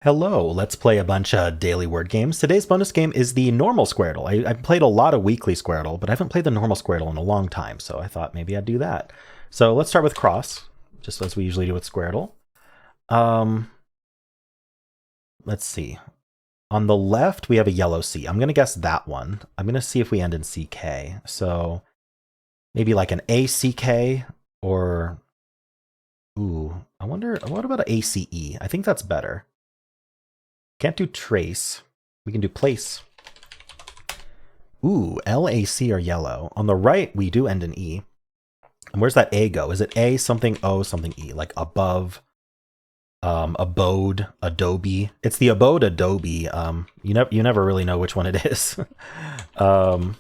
Hello, let's play a bunch of daily word games. Today's bonus game is the normal Squardle. I've played a lot of weekly Squardle, but I haven't played the normal Squardle in a long time, so I thought maybe I'd do that. So let's start with cross, just as we usually do with Squardle. Let's see. On the left, we have a yellow C. I'm going to guess that one. I'm going to see if we end in CK. So maybe like an ACK or... Ooh, I wonder, what about an ACE? I think that's better. Can't do trace. We can do place. Ooh, LAC are yellow. On the right, we do end in E. And where's that A go? Is it A something O something E? Like above, abode, Adobe. It's the abode Adobe. You never really know which one it is. So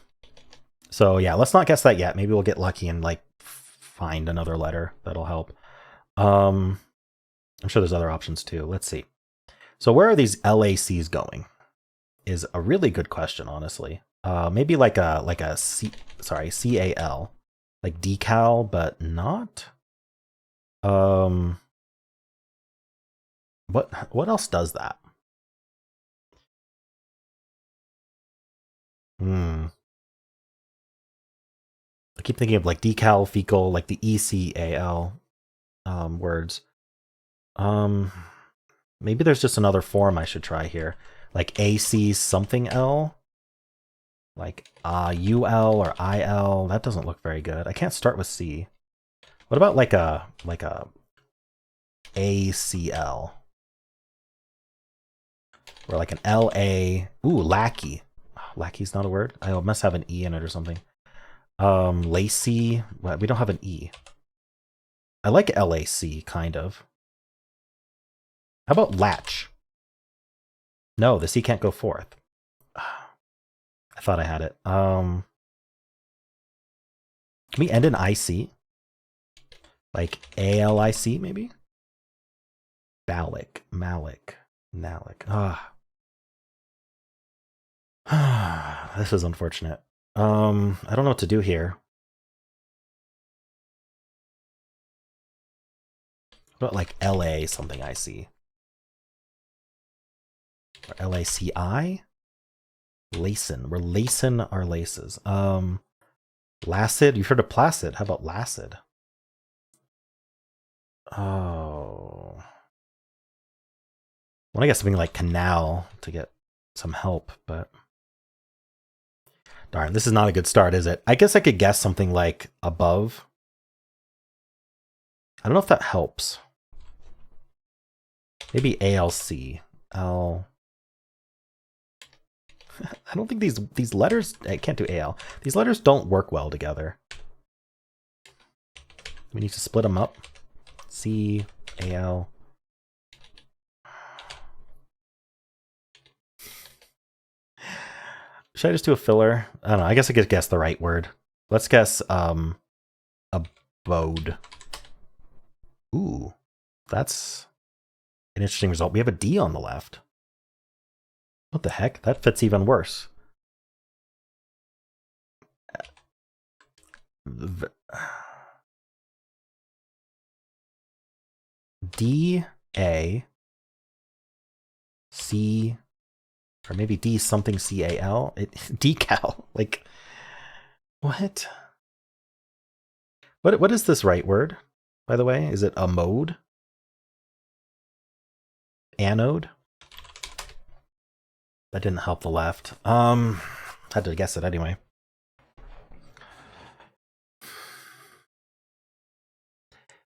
yeah, let's not guess that yet. Maybe we'll get lucky and like find another letter that'll help. I'm sure there's other options too. Let's see. So where are these LACs going? Is a really good question, honestly. Maybe like a CAL, like decal, but not. What else does that? I keep thinking of like decal, fecal, like the ECAL words. Maybe there's just another form I should try here. Like AC something L. Like UL or IL. That doesn't look very good. I can't start with C. What about like a ACL? Or like an LA. Ooh, lackey. Lackey's not a word. I must have an E in it or something. Lacy. Well, we don't have an E. I like LAC, kind of. How about latch? No, the C can't go forth. I thought I had it. Can we end in IC? Like ALIC, maybe? Malik. Nalik. This is unfortunate. I don't know what to do here. What about like LA something IC? Or LACI? Lacin. We're lacing our laces. Lacid. You've heard of placid. How about lacid? Oh. I want to get something like canal to get some help, but darn, this is not a good start, is it? I guess I could guess something like above. I don't know if that helps. Maybe ALC. L. I don't think these letters, I can't do AL. These letters don't work well together. We need to split them up. C, AL. Should I just do a filler? I don't know. I guess I could guess the right word. Let's guess abode. Ooh, that's an interesting result. We have a D on the left. What the heck? That fits even worse. D A C, or maybe D something CAL. Decal. Like what? What is this right word? By the way, is it a mode? Anode? That didn't help the left. Had to guess it anyway.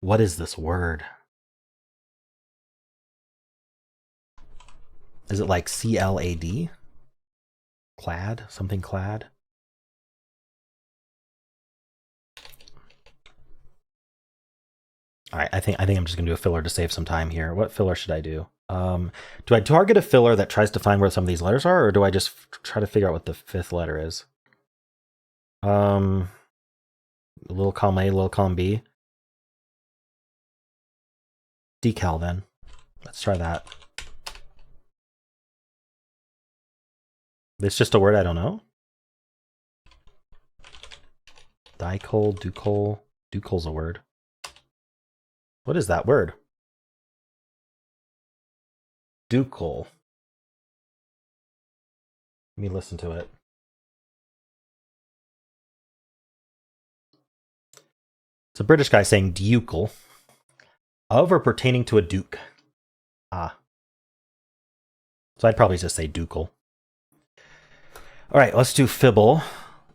What is this word? Is it like CLAD? Clad? Something clad? All right, I think I'm just gonna do a filler to save some time here. What filler should I do? Do I target a filler that tries to find where some of these letters are, or do I just try to figure out what the fifth letter is? Little column A, little column B. Decal then. Let's try that. It's just a word I don't know. Dicol, ducol. Ducol's a word. What is that word? Ducal. Let me listen to it. It's a British guy saying ducal. Of or pertaining to a duke. Ah. So I'd probably just say ducal. All right, let's do Fibble.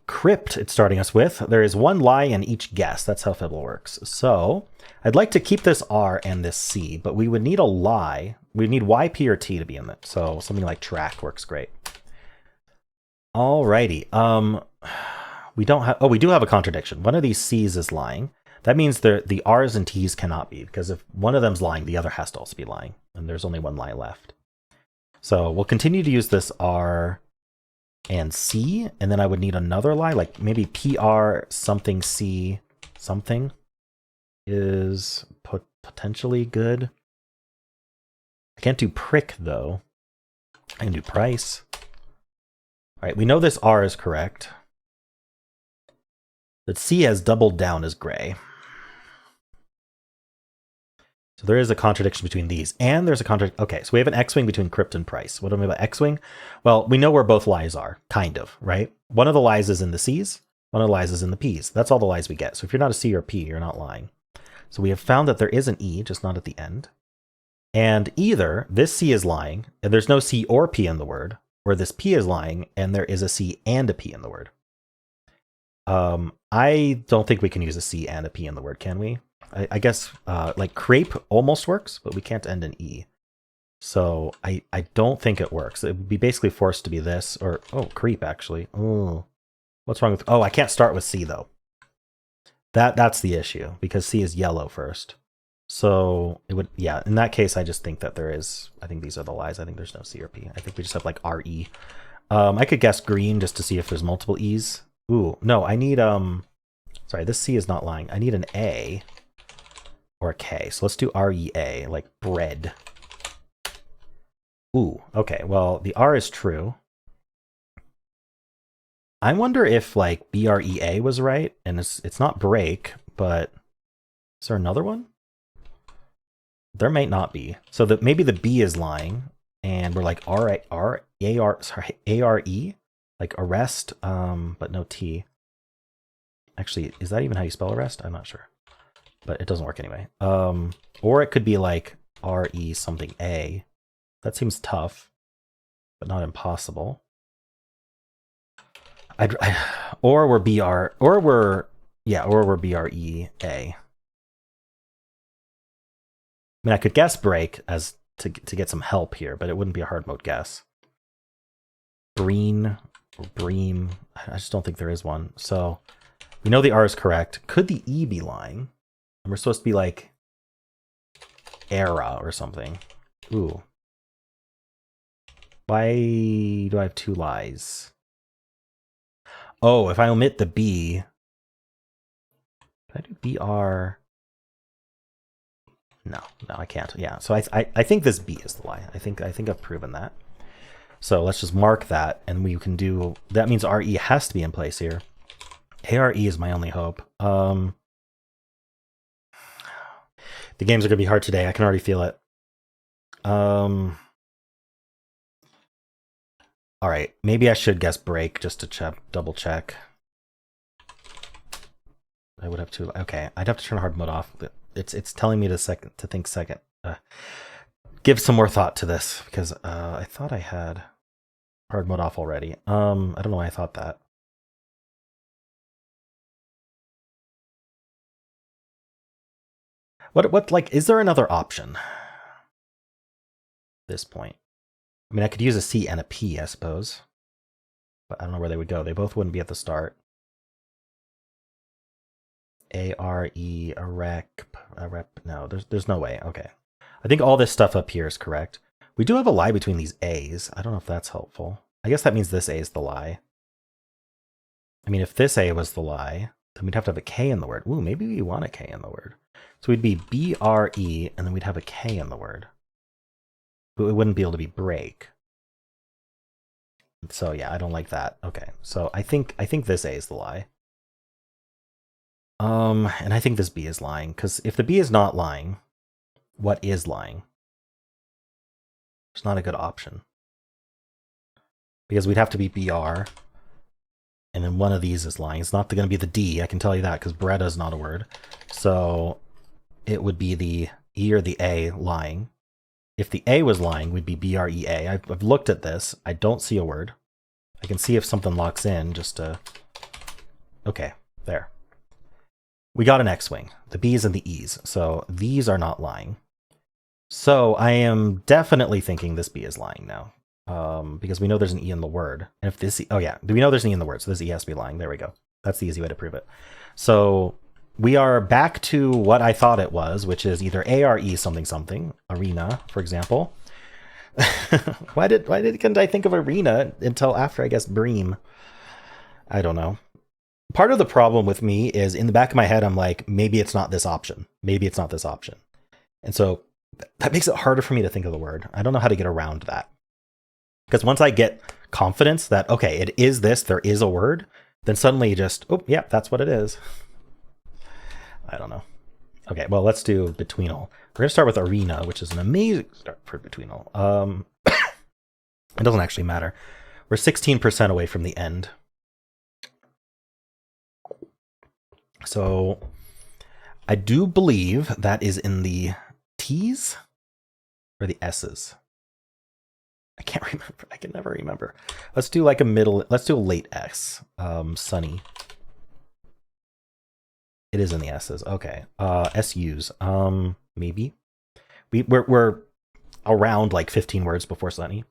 Crypt, it's starting us with. There is one lie in each guess. That's how Fibble works. So I'd like to keep this R and this C, but we would need a lie. We need Y, P, or T to be in it. So something like track works great. Alrighty. We don't have. Oh, we do have a contradiction. One of these C's is lying. That means the R's and T's cannot be, because if one of them's lying, the other has to also be lying. And there's only one lie left. So we'll continue to use this R and C, and then I would need another lie, like maybe PR something C something is potentially good. I can't do prick, though. I can do price. All right, we know this R is correct. That C has doubled down as gray. So there is a contradiction between these, and there's a contradiction. Okay, so we have an X-wing between crypt and price. What do I mean by X-wing? Well, we know where both lies are, kind of, right? One of the lies is in the C's, one of the lies is in the P's. That's all the lies we get. So if you're not a C or a P, you're not lying. So we have found that there is an E, just not at the end. And either this C is lying, and there's no C or P in the word, or this P is lying, and there is a C and a P in the word. I don't think we can use a C and a P in the word, can we? I guess like crepe almost works, but we can't end in E. So I don't think it works. It would be basically forced to be this, or, oh, creep, actually. Oh, what's wrong with, oh, I can't start with C, though. That's the issue, because C is yellow first. So it would, yeah, in that case, I just think that there is, I think these are the lies. I think there's no C or P. I think we just have like RE. I could guess green just to see if there's multiple E's. Ooh, no, I need, sorry, this C is not lying. I need an A or a K. So let's do REA, like bread. Ooh, okay, well, the R is true. I wonder if like BREA was right, and it's not break, but is there another one? There might not be. So that maybe the B is lying, and we're like ARE, like arrest, but no T. Actually, is that even how you spell arrest? I'm not sure, but it doesn't work anyway. Or it could be like RE something A. That seems tough, but not impossible. Or we're BR, or we're BREA. I mean, I could guess break as to get some help here, but it wouldn't be a hard mode guess. Breen or bream. I just don't think there is one. So we know the R is correct. Could the E be lying? And we're supposed to be like era or something. Ooh. Why do I have two lies? Oh, if I omit the B, can I do BR? No, I can't. Yeah, so I think this B is the lie. I think I've proven that. So let's just mark that, and we can do, that means RE has to be in place here. ARE is my only hope. The games are gonna be hard today. I can already feel it. All right, maybe I should guess break just to double check. I would have to. Okay, I'd have to turn hard mode off. It's telling me to think second. Give some more thought to this, because I thought I had hard mode off already. I don't know why I thought that. What like, is there another option? At this point, I mean, I could use a C and a P, I suppose, but I don't know where they would go. They both wouldn't be at the start. ARE, a rep. No, there's no way. Okay. I think all this stuff up here is correct. We do have a lie between these A's. I don't know if that's helpful. I guess that means this A is the lie. I mean, if this A was the lie, then we'd have to have a K in the word. Ooh, maybe we want a K in the word. So we'd be BRE, and then we'd have a K in the word. But it wouldn't be able to be break. So yeah, I don't like that. Okay, so I think this A is the lie. And I think this B is lying, because if the B is not lying, what is lying? It's not a good option. Because we'd have to be BR. And then one of these is lying. It's not going to be the D, I can tell you that, because Beretta is not a word. So it would be the E or the A lying. If the A was lying, we'd be BREA. I've looked at this. I don't see a word. I can see if something locks in just to... Okay, there. We got an X-wing. The B's and the E's. So these are not lying. So I am definitely thinking this B is lying now. Because we know there's an E in the word. And if this... Oh yeah, we know there's an E in the word, so this E has to be lying. There we go. That's the easy way to prove it. So we are back to what I thought it was, which is either A or E something something. Arena, for example. Why couldn't I think of arena until after, I guess, Bream? I don't know. Part of the problem with me is in the back of my head, I'm like, maybe it's not this option. Maybe it's not this option. And so that makes it harder for me to think of the word. I don't know how to get around that. Because once I get confidence that, okay, it is this, there is a word, then suddenly you just, oh, yeah, that's what it is. I don't know. Okay, well, let's do Betweenle. We're going to start with Arena, which is an amazing start for Betweenle. It doesn't actually matter. We're 16% away from the end. So I do believe that is in the T's or the S's. I can't remember. I can never remember. Let's do like a middle. Let's do a late S. Sunny. It is in the S's. Okay. SU's. Maybe. We're around like 15 words before Sunny.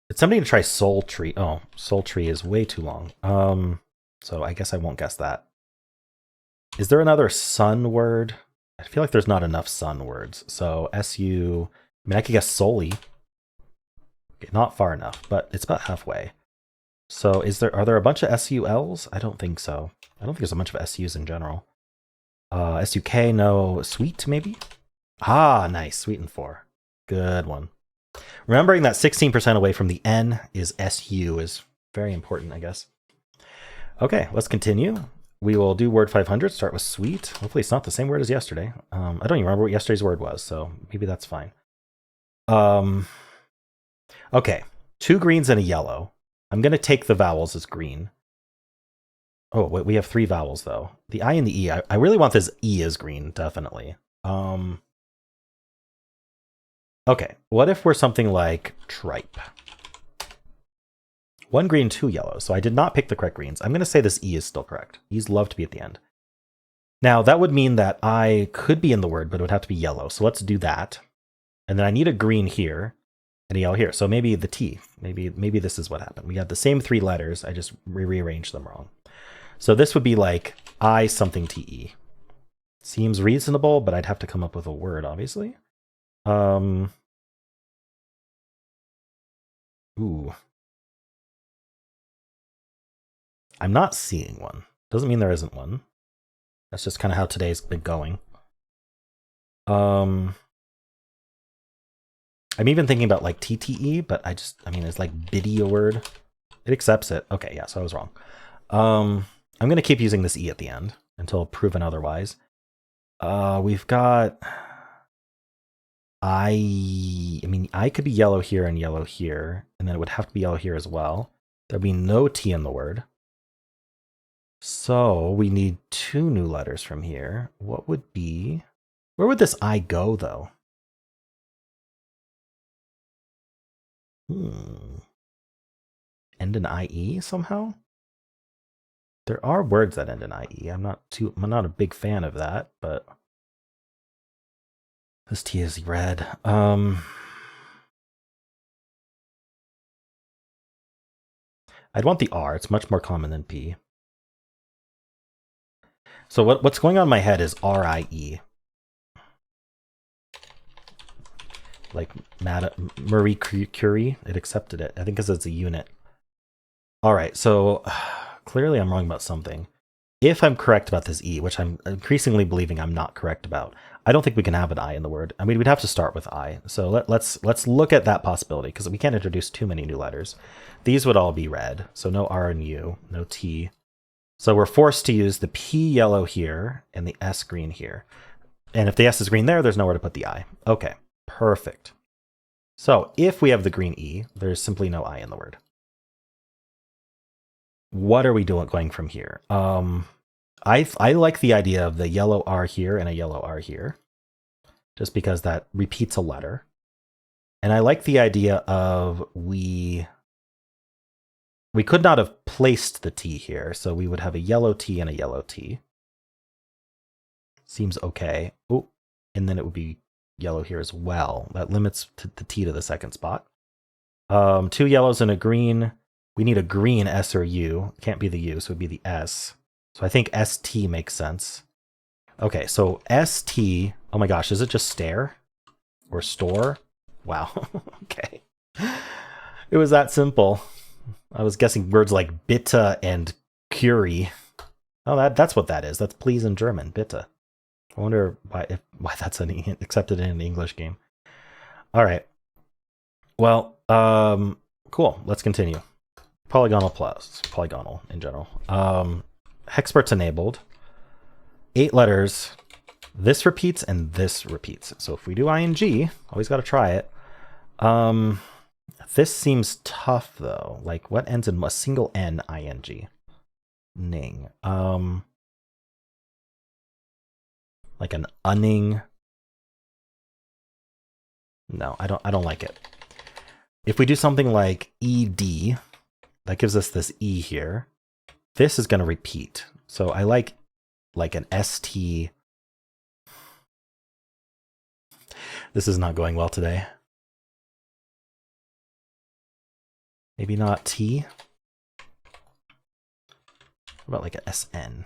It's something to try Sultry. Oh, Sultry is way too long. So I guess I won't guess that. Is there another sun word? I feel like there's not enough sun words. So SU. I mean, I could guess solely. Okay, not far enough, but it's about halfway. So are there a bunch of SULs? I don't think so. I don't think there's a bunch of SUs in general. SUK, no. Sweet, maybe? Ah, nice. Sweet and 4. Good one. Remembering that 16% away from the N is SU is very important, I guess. Okay, let's continue. We will do word 500, start with sweet. Hopefully it's not the same word as yesterday. I don't even remember what yesterday's word was, so maybe that's fine. Okay, 2 greens and a yellow. I'm going to take the vowels as green. Oh, wait, we have 3 vowels, though. The I and the E. I really want this E as green, definitely. Okay, what if we're something like tripe? 1 green, 2 yellow. So I did not pick the correct greens. I'm going to say this E is still correct. E's love to be at the end. Now, that would mean that I could be in the word, but it would have to be yellow. So let's do that. And then I need a green here and a yellow here. So maybe the T. Maybe this is what happened. We had the same 3 letters. I just rearranged them wrong. So this would be like I something TE. Seems reasonable, but I'd have to come up with a word, obviously. Ooh. I'm not seeing one. Doesn't mean there isn't one. That's just kind of how today's been going. I'm even thinking about like TTE, but I mean, it's like biddy a word. It accepts it. Okay, yeah, so I was wrong. I'm going to keep using this E at the end until proven otherwise. We've got I mean, I could be yellow here and yellow here, and then it would have to be yellow here as well. There'd be no T in the word. So we need 2 new letters from here. What would be... Where would this I go, though? End in IE somehow? There are words that end in IE. I'm not a big fan of that, but this T is red. I'd want the R. It's much more common than P. So what's going on in my head is RIE. Like Marie Curie, it accepted it. I think because it's a unit. All right, so clearly I'm wrong about something. If I'm correct about this E, which I'm increasingly believing I'm not correct about, I don't think we can have an I in the word. I mean, we'd have to start with I. So let's look at that possibility, because we can't introduce too many new letters. These would all be red, so no R and U, no T. So we're forced to use the P yellow here and the S green here. And if the S is green there, there's nowhere to put the I. Okay. Perfect. So if we have the green E, there's simply no I in the word. What are we going from here? I like the idea of the yellow R here and a yellow R here, just because that repeats a letter. And I like the idea of we could not have placed the T here, so we would have a yellow T and a yellow T. Seems okay. Oh, and then it would be yellow here as well. That limits the T to the second spot. 2 yellows and a green. We need a green S or U. Can't be the U, so it would be the S. So I think ST makes sense. Okay, so ST. Oh my gosh, is it just stare? Or store? Wow. Okay. It was that simple. I was guessing words like bitte and Curie. Oh, that's what that is. That's please in German, bitte. I wonder why that's accepted in an English game. All right. Well, cool. Let's continue. Polygonle plus, Polygonle in general. Hexpert's enabled. 8 letters. This repeats and this repeats. So if we do ing, always got to try it. This seems tough though. Like what ends in a single N ing? Ning. Like an unning. No, I don't like it. If we do something like ed, that gives us this E here. This is going to repeat. So I like an ST. This is not going well today. Maybe not T. What about like an SN?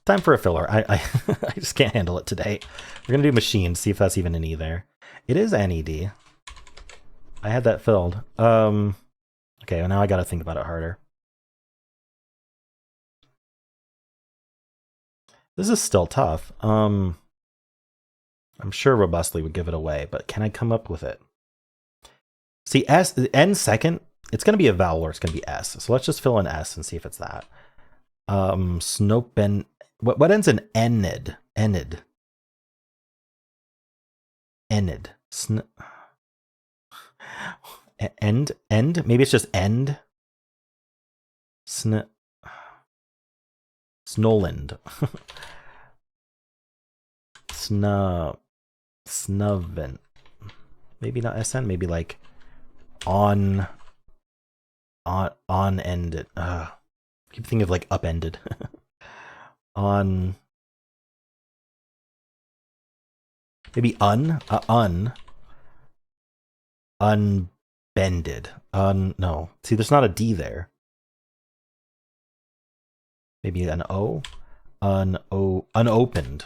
Time for a filler. I I just can't handle it today. We're going to do machine, see if that's even an E there. It is NED. I had that filled. Okay, well now I got to think about it harder. This is still tough. I'm sure robustly would give it away, but can I come up with it? See, N second, it's going to be a vowel or it's going to be S. So let's just fill in S and see if it's that. Snopen. What ends in enid? Enid. Enid. End? Maybe it's just end? Snoland. Snuven. Maybe not SN, maybe like on ended. Keep thinking of like upended. On maybe unbended. No. See, there's not a D there. Maybe an O. Unopened.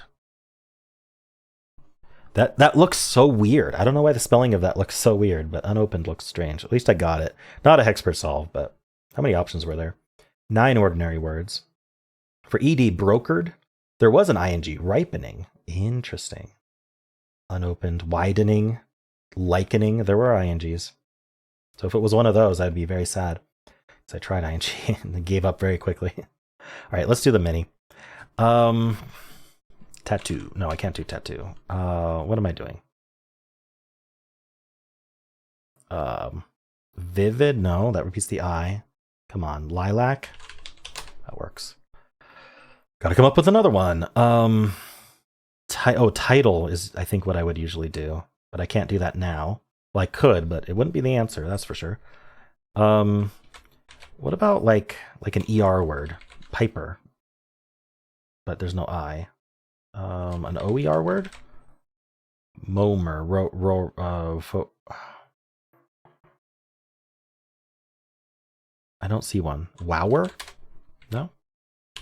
That looks so weird. I don't know why the spelling of that looks so weird, but unopened looks strange. At least I got it. Not a hexpert solve, but how many options were there? 9 ordinary words. For ED, brokered, there was an ing. Ripening. Interesting. Unopened. Widening. Likening. There were INGs. So if it was one of those, I'd be very sad. So I tried ing and gave up very quickly. All right, let's do the mini. Tattoo. No, I can't do tattoo. What am I doing? Vivid. No, that repeats the I. Come on. Lilac. That works. Got to come up with another one. Title is, I think, what I would usually do, but I can't do that now. Well, I could, but it wouldn't be the answer. That's for sure. What about like an ER word? Piper. But there's no I. An OER word? Momer. I don't see one. Wower? No?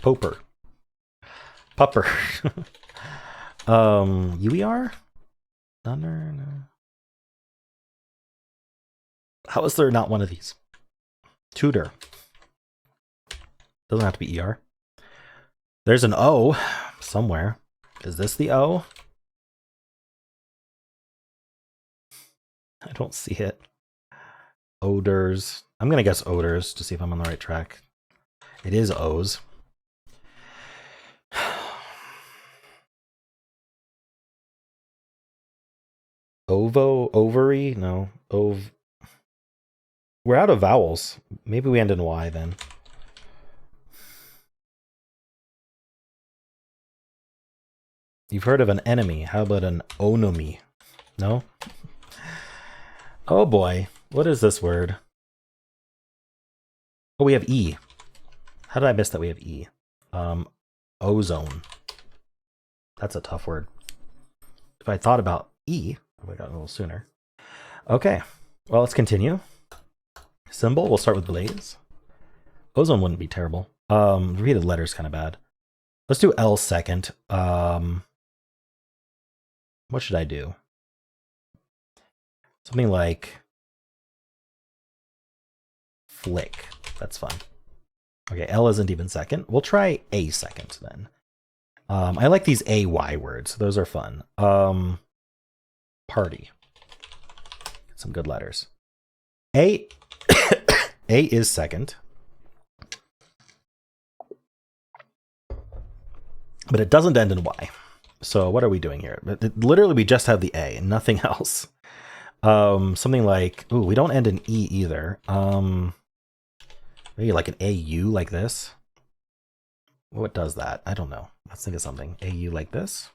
Poper. Pupper. UER? Nunner? No. How is there not one of these? Tutor. Doesn't have to be ER. There's an O somewhere. Is this the O? I don't see it. Odors. I'm going to guess odors to see if I'm on the right track. It is O's. Ovary? No. We're out of vowels. Maybe we end in Y then. You've heard of an enemy. How about an onomy? No? Oh boy. What is this word? Oh, we have E. How did I miss that we have E? Ozone. That's a tough word. If I thought about E, I would have gotten a little sooner. Okay. Well, let's continue. Symbol, we'll start with blaze. Ozone wouldn't be terrible. Repeated letters kind of bad. Let's do L second. What should I do? Something like flick. That's fun. Okay, L isn't even second. We'll try A second then. I like these AY words. Those are fun. Party. Some good letters. A A is second. But it doesn't end in Y. So what are we doing here? Literally, we just have the A and nothing else. Something like, ooh, we don't end in E either. Maybe like an AU like this. What does that? I don't know. Let's think of something. AU like this.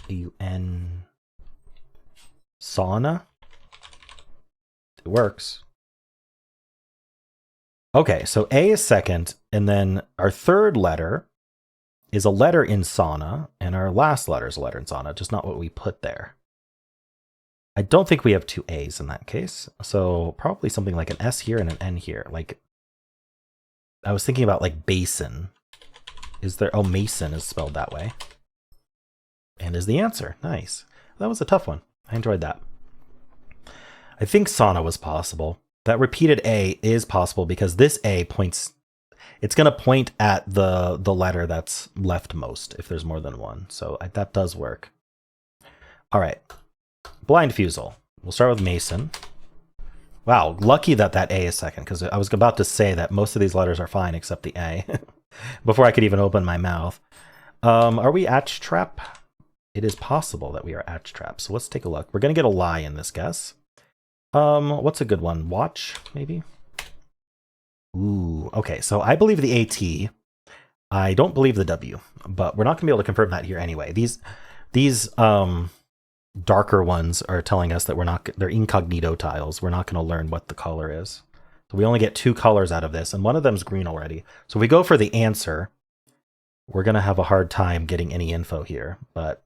AUN. Sauna. It works. Okay, so A is second, and then our third letter is a letter in sauna, and our last letter is a letter in sauna, just not what we put there. I don't think we have two A's in that case, so probably something like an S here and an N here. Like, I was thinking about like basin. Is there? Oh, mason is spelled that way. And is the answer. Nice. That was a tough one. I enjoyed that. I think sauna was possible. That repeated A is possible because this A points... It's going to point at the letter that's leftmost if there's more than one. So that does work. All right. Blind Fusele. We'll start with Mason. Wow, lucky that that A is second, because I was about to say that most of these letters are fine except the A before I could even open my mouth. Are we Atch Trap? It is possible that we are Atch Trap. So let's take a look. We're going to get a lie in this guess. What's a good one? Watch, maybe? Ooh, okay. So I believe the AT. I don't believe the W, but we're not going to be able to confirm that here anyway. These darker ones are telling us that they're incognito tiles. We're not going to learn what the color is. So we only get two colors out of this, and one of them's green already. So if we go for the answer, we're going to have a hard time getting any info here, but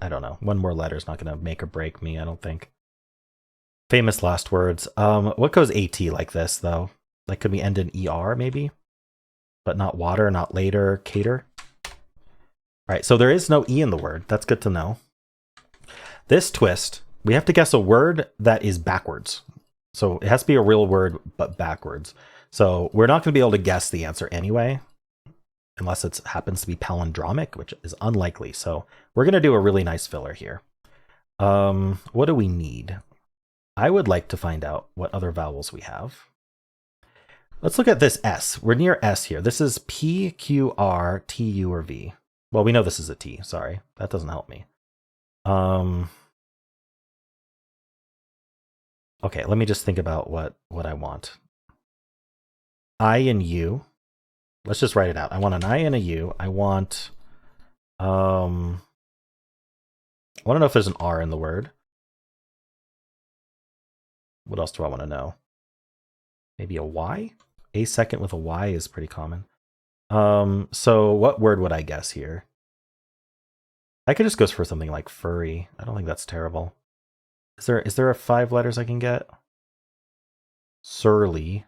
I don't know. One more letter is not going to make or break me, I don't think. Famous last words. What goes AT like this, though? Like, could we end in ER, maybe? But not water, not later, cater? All right, so there is no E in the word. That's good to know. This twist, we have to guess a word that is backwards. So it has to be a real word, but backwards. So we're not going to be able to guess the answer anyway, unless it happens to be palindromic, which is unlikely. So we're going to do a really nice filler here. What do we need? I would like to find out what other vowels we have. Let's look at this S. We're near S here. This is P, Q, R, T, U, or V. Well, we know this is a T. Sorry, that doesn't help me. Okay, let me just think about what I want. I and U. Let's just write it out. I want an I and a U. I want to know if there's an R in the word. What else do I want to know? Maybe a Y? A second with a Y is pretty common. So what word would I guess here? I could just go for something like furry. I don't think that's terrible. Is there a 5 letters I can get? Surly.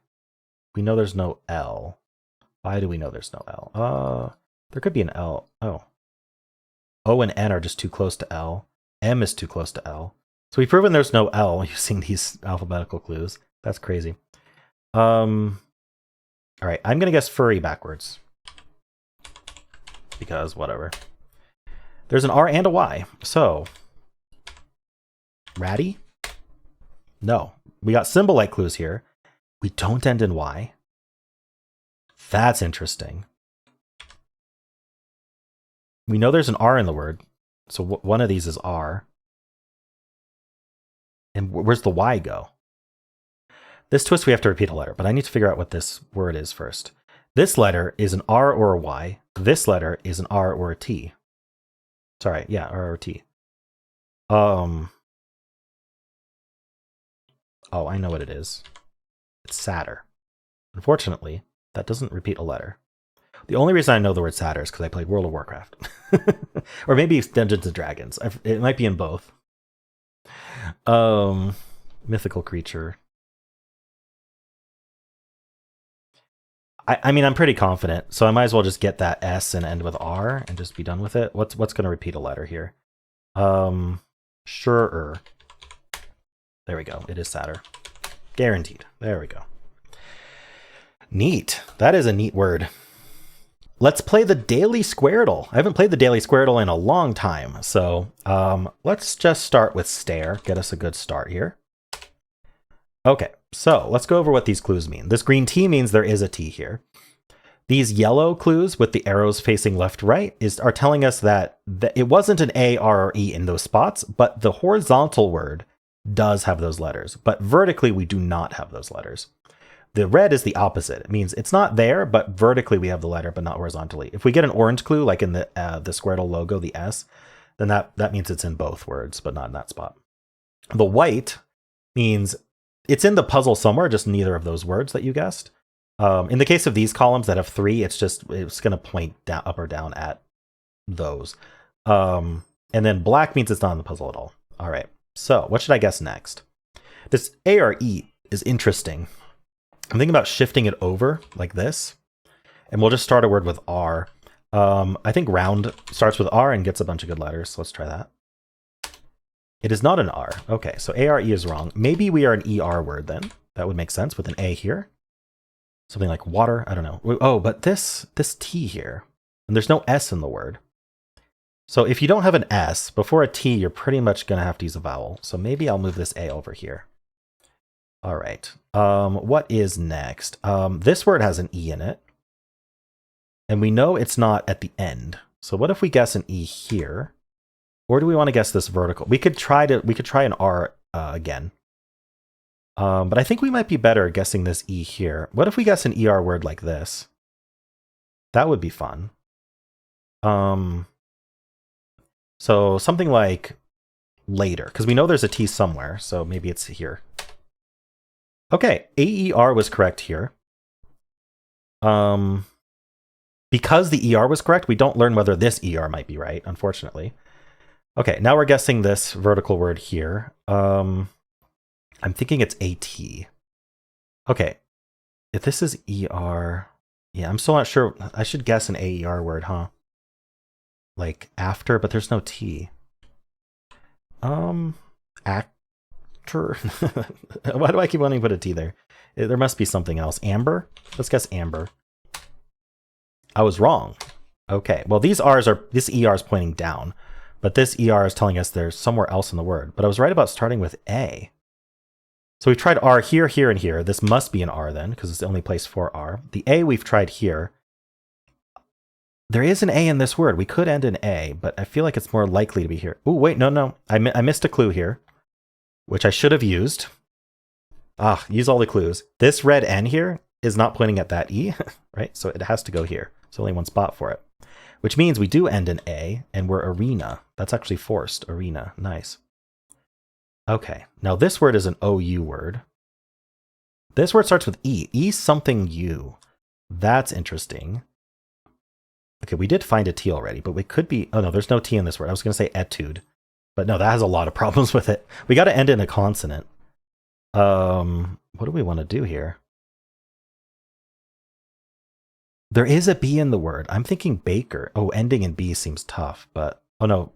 We know there's no L. Why do we know there's no L? There could be an L. Oh. O and N are just too close to L. M is too close to L. So we've proven there's no L using these alphabetical clues. That's crazy. All right, I'm going to guess furry backwards. Because whatever. There's an R and a Y. So, ratty? No. We got symbol-like clues here. We don't end in Y. That's interesting. We know there's an R in the word. So one of these is R. And where's the Y go? This twist we have to repeat a letter, but I need to figure out what this word is first. This letter is an R or a Y. This letter is an R or a T. Sorry, yeah, R or T. Oh, I know what it is. It's sadder. Unfortunately, that doesn't repeat a letter. The only reason I know the word sadder is because I played World of Warcraft. Or maybe it's Dungeons and Dragons. It might be in both. Mythical creature. I mean, I'm pretty confident, so I might as well just get that S and end with R and just be done with it. What's going to repeat a letter here? Sure. There we go. It is sadder. Guaranteed. There we go. Neat. That is a neat word. Let's play the Daily Squardle. I haven't played the Daily Squardle in a long time, so let's just start with stare. Get us a good start here. Okay, so let's go over what these clues mean. This green T means there is a T here. These yellow clues with the arrows facing left right are telling us that it wasn't an A, R, or E in those spots, but the horizontal word does have those letters. But vertically, we do not have those letters. The red is the opposite. It means it's not there, but vertically we have the letter, but not horizontally. If we get an orange clue, like in the Squardle logo, the S, then that means it's in both words, but not in that spot. The white means it's in the puzzle somewhere, just neither of those words that you guessed. In the case of these columns that have 3, it's going to point down, up or down at those. And then black means it's not in the puzzle at all. All right. So what should I guess next? This A or E is interesting. I'm thinking about shifting it over like this, and we'll just start a word with R. I think round starts with R and gets a bunch of good letters. So let's try that. It is not an R. Okay, so A-R-E is wrong. Maybe we are an E-R word then. That would make sense with an A here. Something like water. I don't know. Oh, but this T here, and there's no S in the word. So if you don't have an S before a T, you're pretty much going to have to use a vowel. So maybe I'll move this A over here. All right. What is next? This word has an E in it. And we know it's not at the end. So what if we guess an E here? Or do we want to guess this vertical? We could try an R again. But I think we might be better guessing this E here. What if we guess an ER word like this? That would be fun. So something like later, because we know there's a T somewhere, so maybe it's here. Okay, AER was correct here. Because the ER was correct, we don't learn whether this ER might be right, unfortunately. Okay, now we're guessing this vertical word here. I'm thinking it's AT. Okay, if this is ER, yeah, I'm still not sure. I should guess an AER word, huh? Like after, but there's no T. Actor. Why do I keep wanting to put a T there? There must be something else. Amber? Let's guess amber. I was wrong. Okay, well this ER is pointing down, but this ER is telling us there's somewhere else in the word. But I was right about starting with A. So we've tried R here, here, and here. This must be an R then, because it's the only place for R. The A we've tried here. There is an A in this word. We could end in A, but I feel like it's more likely to be here. Oh, wait, no. I missed a clue here, which I should have used. Use all the clues. This red N here is not pointing at that E, right? So it has to go here. There's only one spot for it, which means we do end in A, and we're arena. That's actually forced. Arena. Nice. Okay, now this word is an OU word. This word starts with E. E something U. That's interesting. Okay, we did find a T already, but we could be... Oh, no, there's no T in this word. I was going to say etude. But no, that has a lot of problems with it. We got to end in a consonant. What do we want to do here? There is a B in the word. I'm thinking baker. Oh, ending in B seems tough, but... Oh, no.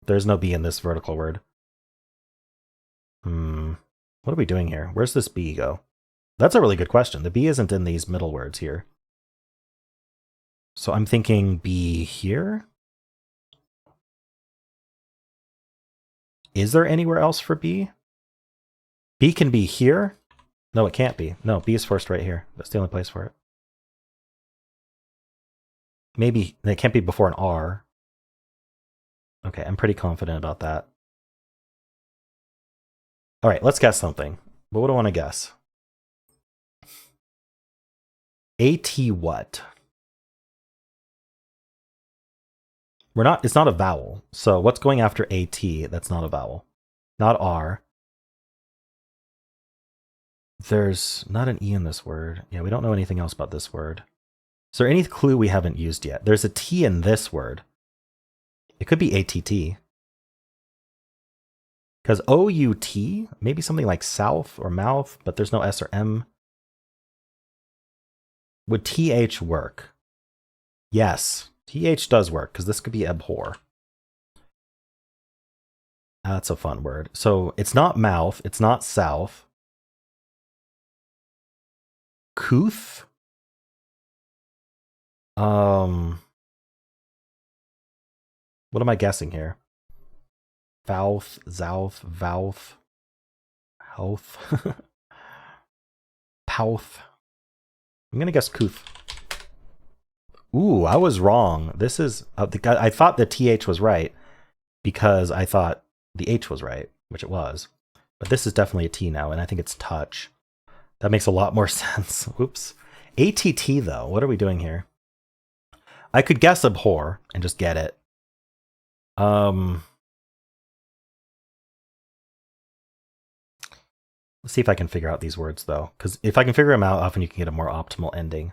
There's no B in this vertical word. What are we doing here? Where's this B go? That's a really good question. The B isn't in these middle words here. So I'm thinking B here. Is there anywhere else for B? B can be here? No, it can't be. No, B is forced right here. That's the only place for it. Maybe it can't be before an R. Okay, I'm pretty confident about that. All right, let's guess something. But what do I want to guess? AT what? It's not a vowel. So what's going after AT that's not a vowel? Not R. There's not an E in this word. Yeah, we don't know anything else about this word. Is there any clue we haven't used yet? There's a T in this word. It could be ATT. Because OUT, maybe something like south or mouth, but there's no S or M. Would TH work? Yes, TH does work, because this could be abhor. That's a fun word. So it's not mouth, it's not south. Couth? What am I guessing here? Valth, Zouth, Valth, Health, Pouth. I'm gonna guess Couth. Ooh, I was wrong. This is I thought the TH was right because I thought the H was right, which it was. But this is definitely a T now, and I think it's touch. That makes a lot more sense. Oops. ATT though, what are we doing here? I could guess abhor and just get it. Let's see if I can figure out these words though, because if I can figure them out, often you can get a more optimal ending.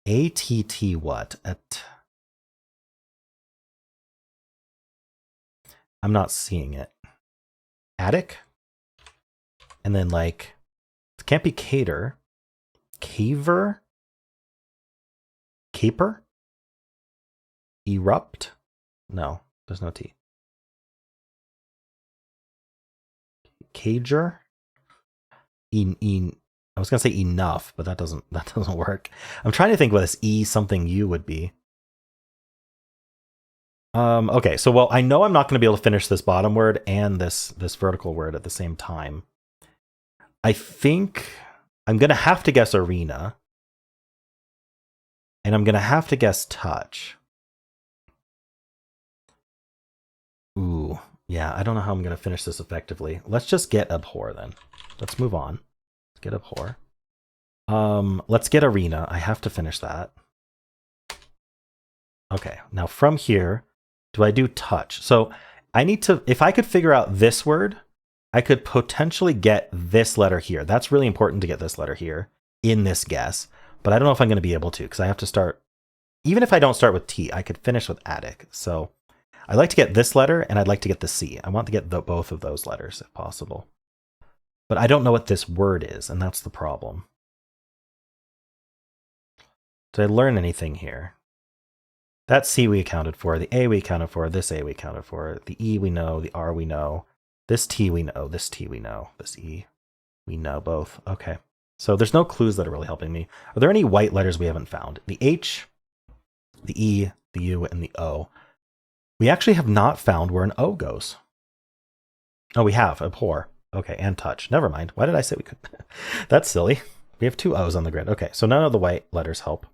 ATT what? I'm not seeing it. Attic? And then like, it can't be cater. Caver? Caper? Erupt? No, there's no T. Cager? I was gonna say enough, but that doesn't work. I'm trying to think what this E something U would be. Okay, so well, I know I'm not gonna be able to finish this bottom word and this vertical word at the same time. I think I'm gonna have to guess arena. And I'm gonna have to guess touch. Ooh, yeah, I don't know how I'm gonna finish this effectively. Let's just get abhor then. Let's move on. Let's get abhor. Let's get arena. I have to finish that. Okay, now from here, do I do touch? So I need to, if I could figure out this word, I could potentially get this letter here. That's really important to get this letter here in this guess. But I don't know if I'm going to be able to, because I have to start, even if I don't start with T, I could finish with attic. So I'd like to get this letter, and I'd like to get the C. I want to get both of those letters, if possible. But I don't know what this word is, and that's the problem. Did I learn anything here? That C we accounted for, the A we accounted for, this A we accounted for, the E we know, the R we know, this T we know, this T we know, this E we know both. Okay. So there's no clues that are really helping me. Are there any white letters we haven't found? The H, the E, the U, and the O. We actually have not found where an O goes. Oh, we have. Abhor. Okay, and touch. Never mind. Why did I say we could? That's silly. We have 2 O's on the grid. Okay, so none of the white letters help.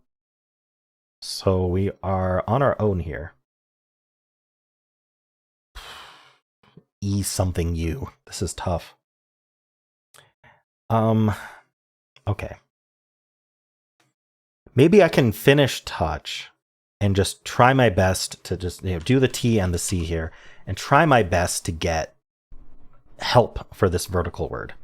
So we are on our own here. E something U. This is tough. Okay. Maybe I can finish touch and just try my best to just do the T and the C here and try my best to get help for this vertical word.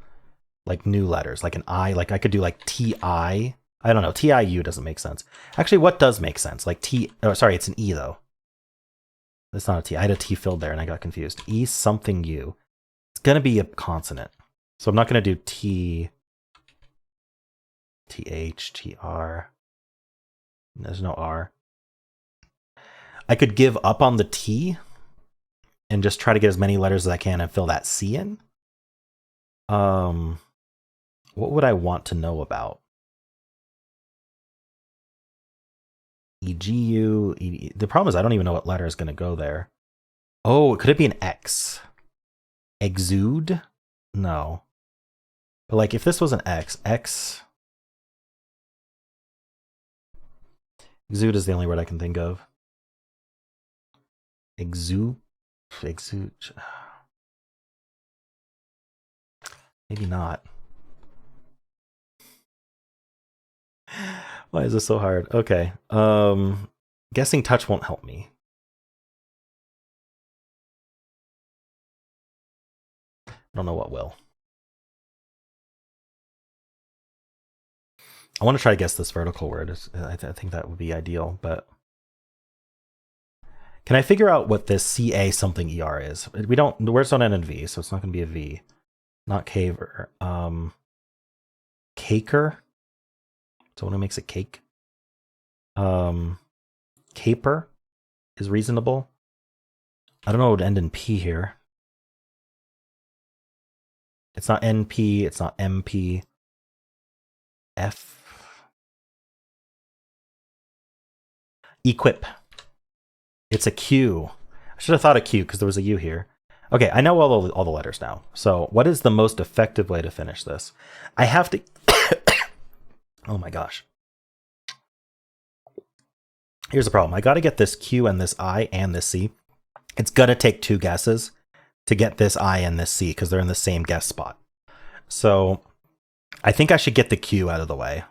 Like new letters, like an I, like I could do like T-I. I don't know, T-I-U doesn't make sense. Actually, what does make sense? Like sorry, it's an E though. It's not a T. I had a T filled there and I got confused. E something U. It's going to be a consonant. So I'm not going to do T, T-H, T-R. There's no R. I could give up on the T and just try to get as many letters as I can and fill that C in. What would I want to know about? EGU. The problem is I don't even know what letter is going to go there. Oh, could it be an X? Exude? No. But like if this was an X, exude is the only word I can think of. Exude? Exude. Maybe not. Why is this so hard? Okay. Guessing touch won't help me. I don't know what will. I want to try to guess this vertical word. I think that would be ideal, but can I figure out what this CA something ER is? We don't, the words don't end in V, so it's not going to be a V. Not caver. Caker. Someone who makes a cake. Caper is reasonable. I don't know what would end in P here. It's not NP, it's not MP. F. Equip. It's a Q. I should have thought a Q because there was a U here. Okay, I know all the letters now. So what is the most effective way to finish this? I have to... Oh my gosh. Here's the problem. I got to get this Q and this I and this C. It's going to take 2 guesses to get this I and this C because they're in the same guess spot. So I think I should get the Q out of the way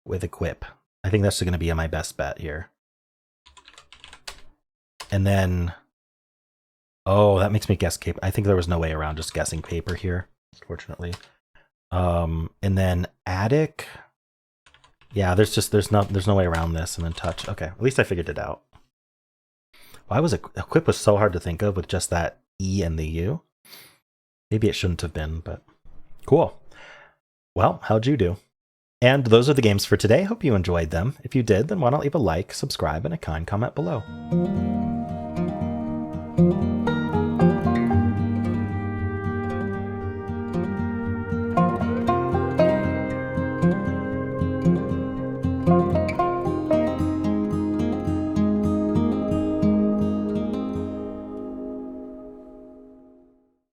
with equip. I think that's going to be my best bet here. And then, oh, that makes me guess caper. I think there was no way around just guessing paper here, unfortunately. And then attic. Yeah, there's no way around this. And then touch. Okay, at least I figured it out. Why was equip was so hard to think of with just that E and the U? Maybe it shouldn't have been, but cool. Well, how'd you do? And those are the games for today. Hope you enjoyed them. If you did, then why not leave a like, subscribe, and a kind comment below.